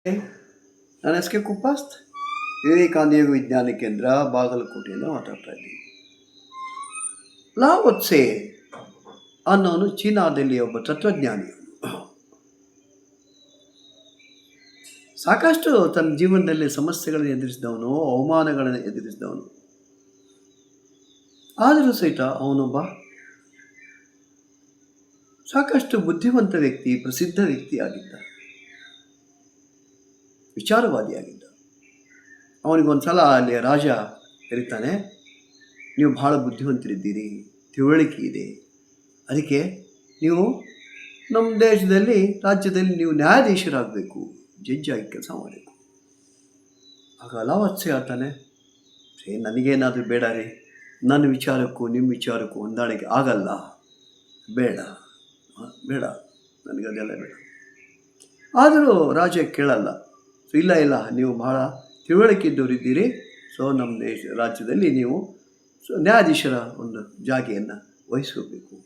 ನಾನು S K ಕುಪ್ಪಾಸ್ತ್, Vivekananda ಯೋಗ ವಿಜ್ಞಾನ ಕೇಂದ್ರ, ಬಾಗಲಕೋಟೆಯಿಂದ ಮಾತಾಡ್ತಾ ಇದ್ದೀನಿ. ಲಾವೋ ತ್ಸೆ ಅನ್ನೋನು ಚೀನಾದಲ್ಲಿ ಒಬ್ಬ ತತ್ವಜ್ಞಾನಿ. ಸಾಕಷ್ಟು ತನ್ನ ಜೀವನದಲ್ಲಿ ಸಮಸ್ಯೆಗಳನ್ನು ಎದುರಿಸಿದವನು, ಅವಮಾನಗಳನ್ನು ಎದುರಿಸಿದವನು. ಆದರೂ ಸಹಿತ ಅವನೊಬ್ಬ ಸಾಕಷ್ಟು ಬುದ್ಧಿವಂತ ವ್ಯಕ್ತಿ, ಪ್ರಸಿದ್ಧ ವ್ಯಕ್ತಿಯಾಗಿದ್ದ, ವಿಚಾರವಾದಿಯಾಗಿದ್ದ. ಅವನಿಗೊಂದು ಸಲ ಅಲ್ಲಿ ರಾಜ ಕರೀತಾನೆ, ನೀವು ಭಾಳ ಬುದ್ಧಿವಂತರಿದ್ದೀರಿ, ತಿಳುವಳಿಕೆ ಇದೆ, ಅದಕ್ಕೆ ನೀವು ನಮ್ಮ ದೇಶದಲ್ಲಿ, ರಾಜ್ಯದಲ್ಲಿ ನೀವು ನ್ಯಾಯಾಧೀಶರಾಗಬೇಕು, ಜಡ್ಜ್ ಆಗಿ ಕೆಲಸ ಮಾಡಬೇಕು. ಆಗ ಲಾವೋ ತ್ಸೆ ಹೇಳ್ತಾನೆ, ನನಗೇನಾದರೂ ಬೇಡ ರೀ, ನನ್ನ ವಿಚಾರಕ್ಕೂ ನಿಮ್ಮ ವಿಚಾರಕ್ಕೂ ಹೊಂದಾಣಿಕೆ ಆಗಲ್ಲ, ಬೇಡ ಬೇಡ, ನನಗದೆಲ್ಲ ಬೇಡ. ಆದರೂ ರಾಜ ಕೇಳಲ್ಲ. ಇಲ್ಲ, ನೀವು ಭಾಳ ತಿಳುವಳಿಕೆ ಇದ್ದವರಿದ್ದೀರಿ, ಸೊ ನಮ್ಮ ರಾಜ್ಯದಲ್ಲಿ ನೀವು ನ್ಯಾಯಾಧೀಶರ ಒಂದು ಜಾಗೆಯನ್ನು ವಹಿಸ್ಕೋಬೇಕು.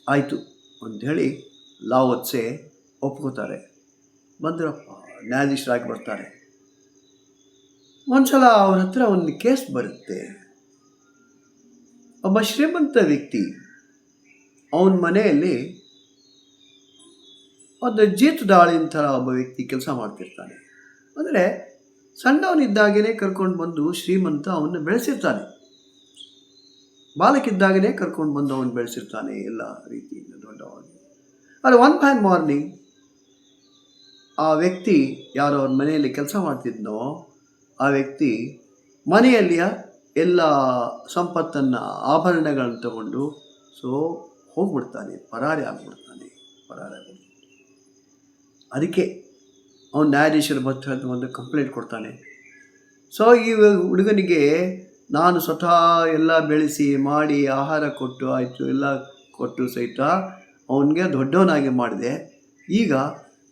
ಆಯಿತು ಅಂಥೇಳಿ ಲಾವೋ ತ್ಸೆ ಒಪ್ಕೋತಾರೆ. ಬಂದ್ರಪ್ಪ, ನ್ಯಾಯಾಧೀಶರಾಗಿ ಬರ್ತಾರೆ. ಒಂದು ಸಲ ಅವ್ರ ಹತ್ರ ಒಂದು ಕೇಸ್ ಬರುತ್ತೆ. ಒಬ್ಬ ಶ್ರೀಮಂತ ವ್ಯಕ್ತಿ ಅವನ ಮನೆಯಲ್ಲಿ ಒಂದು ಜೀತದಾಳಿನ ಥರ ಒಬ್ಬ ವ್ಯಕ್ತಿ ಕೆಲಸ ಮಾಡ್ತಿರ್ತಾನೆ. ಅಂದರೆ ಸಣ್ಣವನಿದ್ದಾಗೇ ಕರ್ಕೊಂಡು ಬಂದು ಶ್ರೀಮಂತ ಅವನ್ನ ಬೆಳೆಸಿರ್ತಾನೆ, ಬಾಲಕಿದ್ದಾಗೇ ಕರ್ಕೊಂಡು ಬಂದು ಅವನು ಬೆಳೆಸಿರ್ತಾನೆ ಎಲ್ಲ ರೀತಿಯಿಂದ ದೊಡ್ಡವಾಗಿ. ಆದರೆ ಒನ್ ಫೈನ್ ಮಾರ್ನಿಂಗ್ ಆ ವ್ಯಕ್ತಿ ಯಾರು ಅವ್ರ ಮನೆಯಲ್ಲಿ ಕೆಲಸ ಮಾಡ್ತಿದ್ನೋ ಆ ವ್ಯಕ್ತಿ ಮನೆಯಲ್ಲಿಯ ಎಲ್ಲ ಸಂಪತ್ತನ್ನು, ಆಭರಣಗಳನ್ನು ತಗೊಂಡು ಹೋಗ್ಬಿಡ್ತಾನೆ, ಪರಾರಿ ಆಗ್ಬಿಡ್ತಾನೆ. ಅದಕ್ಕೆ ಅವನು ನ್ಯಾಯಾಧೀಶರ ಹತ್ರ ಒಂದು ಕಂಪ್ಲೇಂಟ್ ಕೊಡ್ತಾನೆ. ಈ ಹುಡುಗನಿಗೆ ನಾನು ಸ್ವತಃ ಎಲ್ಲ ಬೆಳೆಸಿ ಮಾಡಿ ಆಹಾರ ಕೊಟ್ಟು ಆಯಿತು, ಎಲ್ಲ ಕೊಟ್ಟು ಸಹಿತ ಅವನಿಗೆ ದೊಡ್ಡವನಾಗಿ ಮಾಡಿದೆ. ಈಗ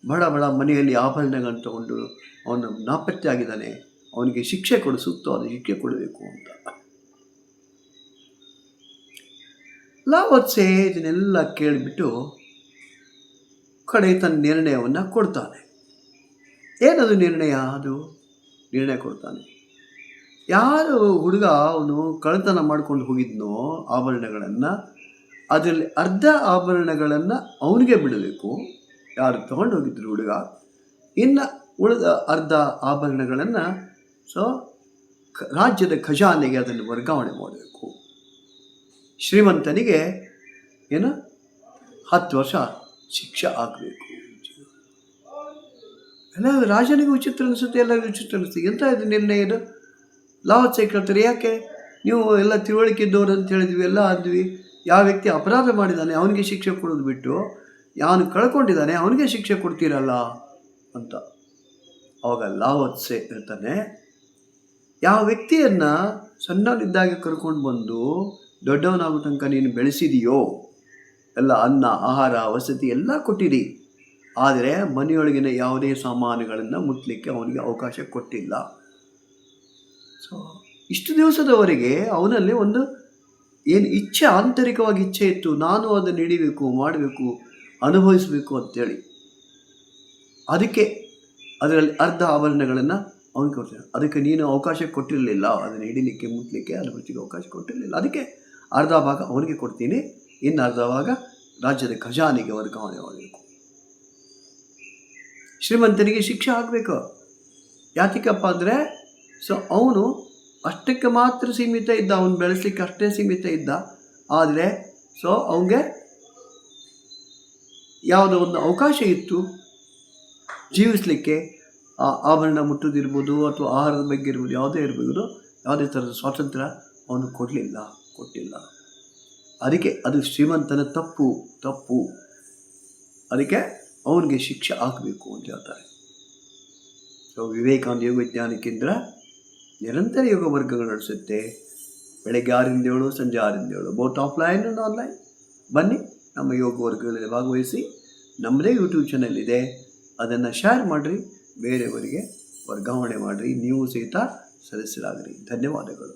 ಬಡ ಮನೆಯಲ್ಲಿ ಆಭರಣಗಳನ್ನು ತಗೊಂಡು ಅವನು ನಾಪತ್ತೆ ಆಗಿದ್ದಾನೆ, ಅವನಿಗೆ ಶಿಕ್ಷೆ ಕೊಡು, ಸೂಕ್ತವಾದ ಶಿಕ್ಷೆ ಕೊಡಬೇಕು ಅಂತ. ಲಾವೋ ತ್ಸೆ ಇದನ್ನೆಲ್ಲ ಕೇಳಿಬಿಟ್ಟು ಕಡೆ ತನ್ನ ನಿರ್ಣಯವನ್ನು ಕೊಡ್ತಾನೆ. ಏನದು ನಿರ್ಣಯ? ನಿರ್ಣಯ ಕೊಡ್ತಾನೆ. ಯಾರು ಹುಡುಗ ಅವನು ಕಳ್ಳತನ ಮಾಡ್ಕೊಂಡು ಹೋಗಿದ್ನೋ ಆಭರಣಗಳನ್ನು, ಅದರಲ್ಲಿ ಅರ್ಧ ಆಭರಣಗಳನ್ನು ಅವನಿಗೆ ಬಿಡಬೇಕು, ಯಾರು ತಗೊಂಡು ಹೋಗಿದ್ರು ಹುಡುಗ. ಇನ್ನು ಉಳಿದ ಅರ್ಧ ಆಭರಣಗಳನ್ನು ರಾಜ್ಯದ ಖಜಾನೆಗೆ ಅದನ್ನು ವರ್ಗಾವಣೆ ಮಾಡಬೇಕು. ಶ್ರೀಮಂತನಿಗೆ 10 ವರ್ಷ ಶಿಕ್ಷೆ ಆಗಬೇಕು. ಎಲ್ಲ ರಾಜನಿಗೆ ವಿಚಿತ್ರ ಅನಿಸುತ್ತೆ, ಎಲ್ಲರಿಗೂ ವಿಚಿತ್ರ ಅನಿಸುತ್ತೆ. ಎಂಥ ಇದು ನಿರ್ಣಯ ಇದು? ಲಾವೋ ತ್ಸೆ ಕೇಳ್ತಾರೆ, ಯಾಕೆ ನೀವು ಎಲ್ಲ ತಿಳುವಳಿಕೆ ಇದ್ದವರು ಅಂತ ಹೇಳಿದ್ವಿ, ಎಲ್ಲ ಆದ್ವಿ, ಯಾವ ವ್ಯಕ್ತಿ ಅಪರಾಧ ಮಾಡಿದ್ದಾನೆ ಅವನಿಗೆ ಶಿಕ್ಷೆ ಕೊಡೋದು ಬಿಟ್ಟು ಯಾವನು ಕಳ್ಕೊಂಡಿದ್ದಾನೆ ಅವನಿಗೆ ಶಿಕ್ಷೆ ಕೊಡ್ತೀರಲ್ಲ ಅಂತ. ಅವಾಗ ಲಾವೋ ತ್ಸೆ ಹೇಳ್ತಾನೆ, ಯಾವ ವ್ಯಕ್ತಿಯನ್ನು ಸಣ್ಣವನಿದ್ದಾಗ ಕರ್ಕೊಂಡು ಬಂದು ದೊಡ್ಡವನಾಗೋ ತನಕ ನೀನು ಬೆಳೆಸಿದೆಯೋ, ಎಲ್ಲ ಅನ್ನ, ಆಹಾರ, ವಸತಿ ಎಲ್ಲ ಕೊಟ್ಟಿರಿ, ಆದರೆ ಮನೆಯೊಳಗಿನ ಯಾವುದೇ ಸಾಮಾನುಗಳನ್ನು ಮುಟ್ಲಿಕ್ಕೆ ಅವನಿಗೆ ಅವಕಾಶ ಕೊಟ್ಟಿಲ್ಲ. ಇಷ್ಟು ದಿವಸದವರೆಗೆ ಅವನಲ್ಲಿ ಒಂದು ಇಚ್ಛೆ, ಆಂತರಿಕವಾಗಿ ಇಚ್ಛೆ ಇತ್ತು, ನಾನು ಅದನ್ನು ಹಿಡಿಬೇಕು, ಮಾಡಬೇಕು, ಅನುಭವಿಸಬೇಕು ಅಂತೇಳಿ. ಅದಕ್ಕೆ ಅದರಲ್ಲಿ ಅರ್ಧ ಆಭರಣಗಳನ್ನು ಅವನಿಗೆ ಕೊಡ್ತಾನೆ. ಅದಕ್ಕೆ ನೀನು ಅವಕಾಶ ಕೊಟ್ಟಿರಲಿಲ್ಲ, ಅದನ್ನು ಹಿಡಿಲಿಕ್ಕೆ, ಮುಟ್ಲಿಕ್ಕೆ, ಅನುಭವಿಸಲಿಕ್ಕೆ ಅವಕಾಶ ಕೊಟ್ಟಿರಲಿಲ್ಲ. ಅದಕ್ಕೆ ಅರ್ಧ ಭಾಗ ಅವನಿಗೆ ಕೊಡ್ತೀನಿ, ಇನ್ನು ಅರ್ಧ ಭಾಗ ರಾಜ್ಯದ ಖಜಾನೆಗೆ ವರ್ಗಾವಣೆ ಮಾಡಬೇಕು. ಶ್ರೀಮಂತನಿಗೆ ಶಿಕ್ಷೆ ಆಗಬೇಕು. ಯಾತಕ್ಕಪ್ಪ ಅಂದರೆ ಅವನು ಅಷ್ಟಕ್ಕೆ ಮಾತ್ರ ಸೀಮಿತ ಇದ್ದ, ಅವನು ಬೆಳೆಸಲಿಕ್ಕೆ ಅಷ್ಟೇ ಸೀಮಿತ ಇದ್ದ. ಆದರೆ ಅವನಿಗೆ ಯಾವುದೋ ಒಂದು ಅವಕಾಶ ಇತ್ತು ಜೀವಿಸಲಿಕ್ಕೆ, ಆಭರಣ ಮುಟ್ಟೋದಿರ್ಬೋದು ಅಥವಾ ಆಹಾರದ ಬಗ್ಗೆ ಇರ್ಬೋದು, ಯಾವುದೇ ಇರ್ಬೋದು, ಯಾವುದೇ ಥರದ ಸ್ವಾತಂತ್ರ್ಯ ಅವನು ಕೊಟ್ಟಿಲ್ಲ. ಅದಕ್ಕೆ ಅದು ಶ್ರೀಮಂತನ ತಪ್ಪು, ಅದಕ್ಕೆ ಅವನಿಗೆ ಶಿಕ್ಷೆ ಆಗಬೇಕು ಅಂತ ಹೇಳ್ತಾರೆ. ವಿವೇಕಾನಂದ ಯೋಗ ವಿಜ್ಞಾನ ಕೇಂದ್ರ ನಿರಂತರ ಯೋಗ ವರ್ಗಗಳು ನಡೆಸುತ್ತೆ. ಬೆಳಗ್ಗೆ 6ರಿಂದ 7, ಸಂಜೆ 6ರಿಂದ 7, ಬೋತ್ ಆಫ್ಲೈನ್ ಆ್ಯಂಡ್ ಆನ್ಲೈನ್. ಬನ್ನಿ, ನಮ್ಮ ಯೋಗ ವರ್ಗಗಳಲ್ಲಿ ಭಾಗವಹಿಸಿ. ನಮ್ಮದೇ ಯೂಟ್ಯೂಬ್ ಚಾನಲ್ ಇದೆ, ಅದನ್ನು ಶೇರ್ ಮಾಡಿರಿ, ಬೇರೆಯವರಿಗೆ ವರ್ಗಾವಣೆ ಮಾಡಿರಿ, ನೀವು ಸಹಿತ ಸದಸ್ಯರಾಗಿರಿ. ಧನ್ಯವಾದಗಳು.